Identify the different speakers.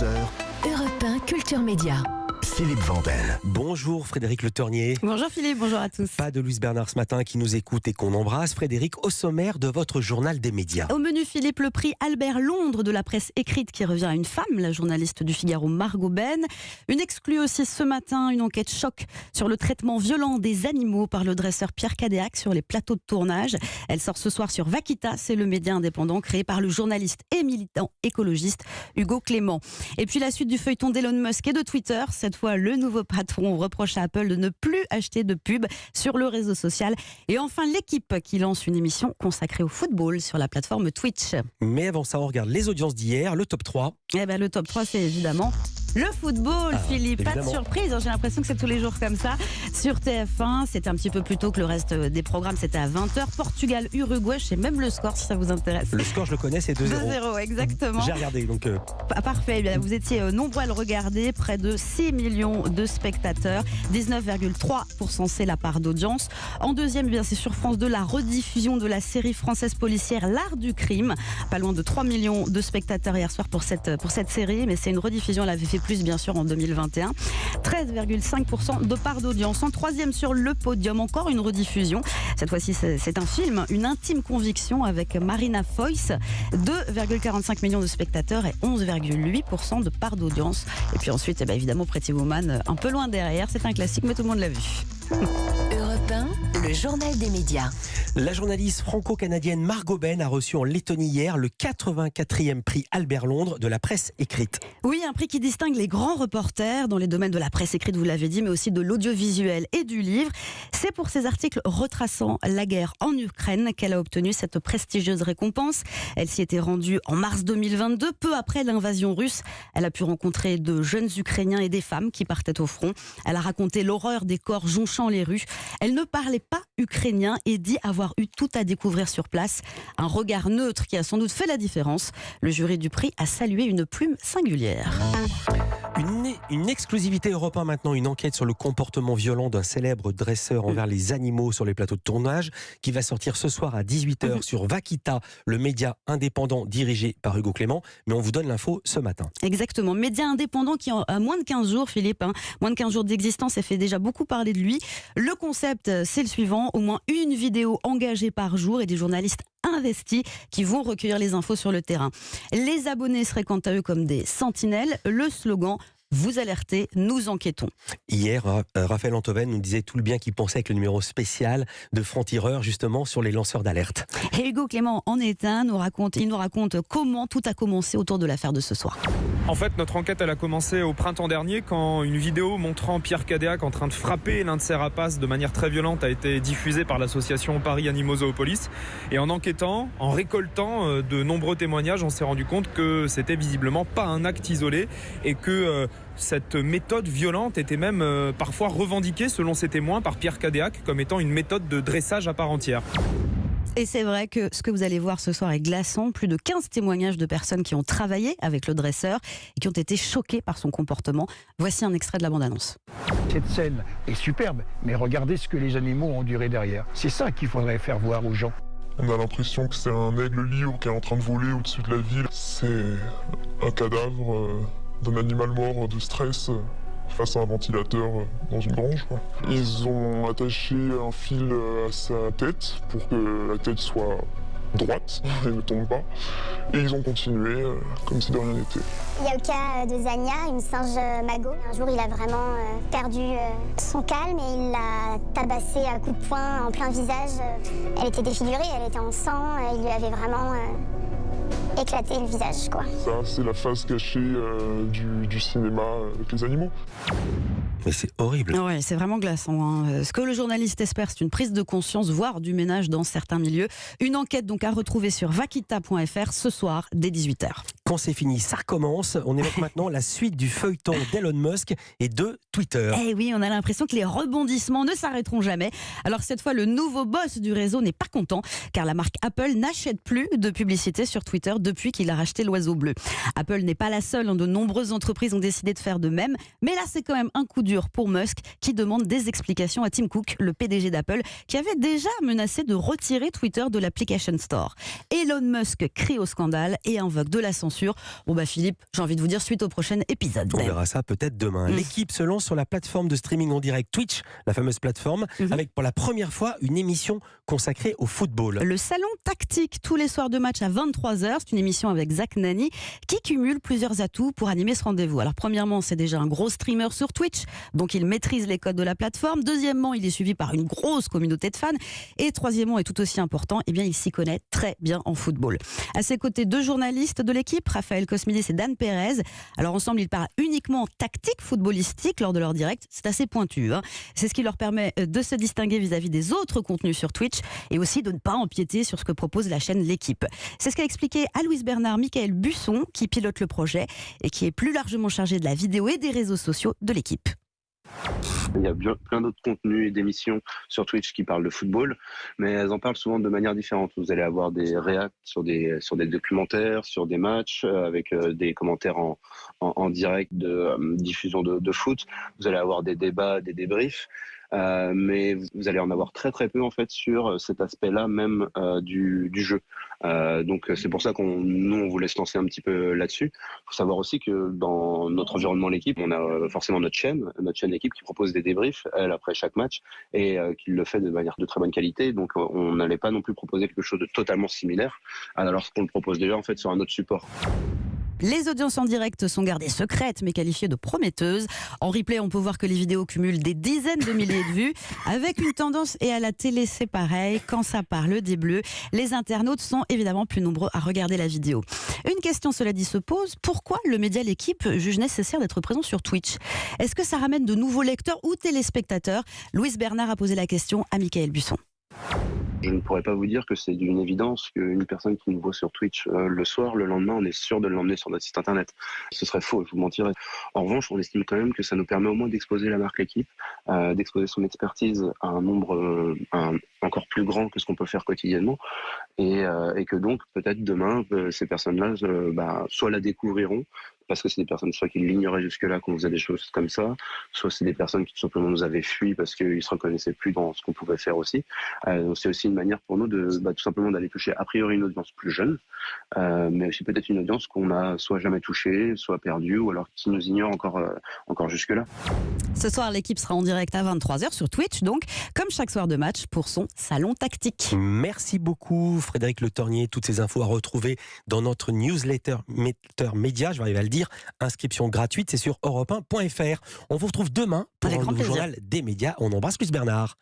Speaker 1: 11h,
Speaker 2: Europe 1 Culture Média.
Speaker 1: Philippe Vandel.
Speaker 3: Bonjour Frédéric Le Tournier.
Speaker 4: Bonjour Philippe, bonjour à tous.
Speaker 3: Pas de Louise Bernard ce matin qui nous écoute et qu'on embrasse. Frédéric, au sommaire de votre journal des médias.
Speaker 4: Au menu Philippe, le prix Albert Londres de la presse écrite qui revient à une femme, la journaliste du Figaro Margot Ben. Une exclue aussi ce matin, une enquête choc sur le traitement violent des animaux par le dresseur Pierre Cadéac sur les plateaux de tournage. Elle sort ce soir sur Vaquita, c'est le média indépendant créé par le journaliste et militant écologiste Hugo Clément. Et puis la suite du feuilleton d'Elon Musk et de Twitter. Cette fois, le nouveau patron reproche à Apple de ne plus acheter de pub sur le réseau social. Et enfin, l'équipe qui lance une émission consacrée au football sur la plateforme Twitch.
Speaker 3: Mais avant ça, on regarde les audiences d'hier, le top 3.
Speaker 4: Le top 3, c'est évidemment le football, Philippe.
Speaker 3: Évidemment.
Speaker 4: Pas de surprise, j'ai l'impression que c'est tous les jours comme ça. Sur TF1, c'était un petit peu plus tôt que le reste des programmes, c'était à 20h. Portugal, Uruguay, je sais même le score si ça vous intéresse.
Speaker 3: Le score, je le connais, c'est 2-0.
Speaker 4: 2-0, exactement.
Speaker 3: J'ai regardé, donc...
Speaker 4: Parfait, vous étiez nombreux à le regarder, près de 6 millions de spectateurs, 19,3% c'est la part d'audience. En deuxième, c'est sur France 2, la rediffusion de la série française policière L'Art du crime, pas loin de 3 millions de spectateurs hier soir pour cette série, mais c'est une rediffusion, elle avait fait plus bien sûr en 2021, 13,5% de part d'audience. En troisième sur le podium, encore une rediffusion, cette fois-ci c'est un film, Une intime conviction avec Marina Foïs, 2,45 millions de spectateurs et 11,8% de part d'audience. Et puis ensuite, évidemment, Pretty Woman, un peu loin derrière. C'est un classique, mais tout le monde l'a vu.
Speaker 2: Europe 1, le journal des médias.
Speaker 3: La journaliste franco-canadienne Margot Ben a reçu en Lettonie hier le 84e prix Albert Londres de la presse écrite.
Speaker 4: Oui, un prix qui distingue les grands reporters dans les domaines de la presse écrite, vous l'avez dit, mais aussi de l'audiovisuel et du livre. C'est pour ses articles retraçant la guerre en Ukraine qu'elle a obtenu cette prestigieuse récompense. Elle s'y était rendue en mars 2022, peu après l'invasion russe. Elle a pu rencontrer de jeunes Ukrainiens et des femmes qui partaient au front. Elle a raconté l'horreur des corps jonchant les rues. Elle ne parlait pas ukrainien et dit avoir eu tout à découvrir sur place. Un regard neutre qui a sans doute fait la différence. Le jury du prix a salué une plume singulière.
Speaker 3: Une exclusivité Europe 1 maintenant, une enquête sur le comportement violent d'un célèbre dresseur envers les animaux sur les plateaux de tournage qui va sortir ce soir à 18h sur Vaquita, le média indépendant dirigé par Hugo Clément. Mais on vous donne l'info ce matin.
Speaker 4: Exactement, média indépendant qui a moins de 15 jours, Philippe, moins de 15 jours d'existence et fait déjà beaucoup parler de lui. Le concept, c'est le suivant, au moins une vidéo engagée par jour et des journalistes investis qui vont recueillir les infos sur le terrain. Les abonnés seraient quant à eux comme des sentinelles. Le slogan: vous alertez, nous enquêtons.
Speaker 3: Hier, Raphaël Antoven nous disait tout le bien qu'il pensait avec le numéro spécial de Franc-Tireur, justement, sur les lanceurs d'alerte.
Speaker 4: Et Hugo Clément en est un, il nous raconte comment tout a commencé autour de l'affaire de ce soir.
Speaker 5: En fait, notre enquête, elle a commencé au printemps dernier quand une vidéo montrant Pierre Cadéac en train de frapper l'un de ses rapaces de manière très violente a été diffusée par l'association Paris Animaux Zoopolis. Et en enquêtant, en récoltant de nombreux témoignages, on s'est rendu compte que c'était visiblement pas un acte isolé et que cette méthode violente était même parfois revendiquée, selon ces témoins, par Pierre Cadéac comme étant une méthode de dressage à part entière.
Speaker 4: Et c'est vrai que ce que vous allez voir ce soir est glaçant. Plus de 15 témoignages de personnes qui ont travaillé avec le dresseur et qui ont été choquées par son comportement. Voici un extrait de la bande-annonce.
Speaker 6: Cette scène est superbe, mais regardez ce que les animaux ont enduré derrière. C'est ça qu'il faudrait faire voir aux gens.
Speaker 7: On a l'impression que c'est un aigle libre qui est en train de voler au-dessus de la ville. C'est un cadavre d'un animal mort de stress face à un ventilateur dans une grange, quoi. Ils ont attaché un fil à sa tête pour que la tête soit droite et ne tombe pas. Et ils ont continué comme si de rien n'était.
Speaker 8: Il y a le cas de Zania, une singe magot. Un jour, il a vraiment perdu son calme et il l'a tabassée à coups de poing en plein visage. Elle était défigurée, elle était en sang, il lui avait vraiment éclaté le visage, quoi.
Speaker 7: Ça, c'est la face cachée du cinéma avec les animaux.
Speaker 3: Mais c'est horrible.
Speaker 4: Ouais, c'est vraiment glaçant. Ce que le journaliste espère, c'est une prise de conscience, voire du ménage dans certains milieux. Une enquête donc à retrouver sur vaquita.fr ce soir dès 18h.
Speaker 3: Quand c'est fini, ça recommence. On évoque maintenant la suite du feuilleton d'Elon Musk et de Twitter.
Speaker 4: Eh oui, on a l'impression que les rebondissements ne s'arrêteront jamais. Alors cette fois, le nouveau boss du réseau n'est pas content, car la marque Apple n'achète plus de publicité sur Twitter depuis qu'il a racheté l'Oiseau Bleu. Apple n'est pas la seule, de nombreuses entreprises ont décidé de faire de même. Mais là, c'est quand même un coup dur dur pour Musk qui demande des explications à Tim Cook, le PDG d'Apple, qui avait déjà menacé de retirer Twitter de l'Application Store. Elon Musk crie au scandale et invoque de la censure. Bon Philippe, j'ai envie de vous dire suite au prochain épisode.
Speaker 3: On verra ça peut-être demain. L'équipe se lance sur la plateforme de streaming en direct Twitch, la fameuse plateforme, avec pour la première fois une émission consacrée au football.
Speaker 4: Le salon tactique, tous les soirs de match à 23h. C'est une émission avec Zach Nani qui cumule plusieurs atouts pour animer ce rendez-vous. Alors premièrement, c'est déjà un gros streamer sur Twitch, donc il maîtrise les codes de la plateforme. Deuxièmement, il est suivi par une grosse communauté de fans. Et troisièmement, et tout aussi important, il s'y connaît très bien en football. À ses côtés, 2 journalistes de l'équipe, Raphaël Cosmidis et Dan Perez. Alors ensemble, ils parlent uniquement tactique footballistique lors de leur direct. C'est assez pointu. C'est ce qui leur permet de se distinguer vis-à-vis des autres contenus sur Twitch et aussi de ne pas empiéter sur ce que propose la chaîne L'équipe. C'est ce qu'a expliqué à Louis Bernard Michael Busson, qui pilote le projet et qui est plus largement chargé de la vidéo et des réseaux sociaux de l'équipe.
Speaker 1: Il y a plein d'autres contenus et d'émissions sur Twitch qui parlent de football, mais elles en parlent souvent de manière différente. Vous allez avoir des réacts sur des documentaires, sur des matchs, avec des commentaires en direct de diffusion de foot. Vous allez avoir des débats, des débriefs. Mais vous allez en avoir très très peu en fait sur cet aspect-là même du jeu. Donc c'est pour ça on voulait se lancer un petit peu là-dessus. Il faut savoir aussi que dans notre environnement l'équipe, on a forcément notre chaîne l'équipe qui propose des débriefs elle après chaque match et qui le fait de manière de très bonne qualité. Donc on n'allait pas non plus proposer quelque chose de totalement similaire alors qu'on le propose déjà en fait sur un autre support.
Speaker 4: Les audiences en direct sont gardées secrètes mais qualifiées de prometteuses. En replay, on peut voir que les vidéos cumulent des dizaines de milliers de vues avec une tendance, et à la télé c'est pareil, quand ça parle des Bleus, les internautes sont évidemment plus nombreux à regarder la vidéo. Une question cela dit se pose, pourquoi le média L'équipe juge nécessaire d'être présent sur Twitch? Est-ce que ça ramène de nouveaux lecteurs ou téléspectateurs? Louis Bernard a posé la question à Michael Busson.
Speaker 1: Je ne pourrais pas vous dire que c'est d'une évidence qu'une personne qui nous voit sur Twitch le soir, le lendemain, on est sûr de l'emmener sur notre site internet. Ce serait faux, je vous mentirais. En revanche, on estime quand même que ça nous permet au moins d'exposer la marque L'équipe, d'exposer son expertise à un nombre encore plus grand que ce qu'on peut faire quotidiennement, et que donc peut-être demain, ces personnes-là soit la découvriront, parce que c'est des personnes soit qui l'ignoraient jusque-là qu'on faisait des choses comme ça, soit c'est des personnes qui tout simplement nous avaient fui parce qu'ils ne se reconnaissaient plus dans ce qu'on pouvait faire aussi. Donc c'est aussi une manière pour nous de tout simplement d'aller toucher a priori une audience plus jeune, mais aussi peut-être une audience qu'on n'a soit jamais touchée, soit perdue, ou alors qui nous ignore encore jusque-là.
Speaker 4: Ce soir, L'équipe sera en direct à 23h sur Twitch, donc comme chaque soir de match pour son salon tactique.
Speaker 3: Merci beaucoup Frédéric Le Tornier. Toutes ces infos à retrouver dans notre newsletter média, je vais arriver à le dire. Inscription gratuite, c'est sur europe1.fr. On vous retrouve demain pour un nouveau journal des médias. On embrasse Louis Bernard.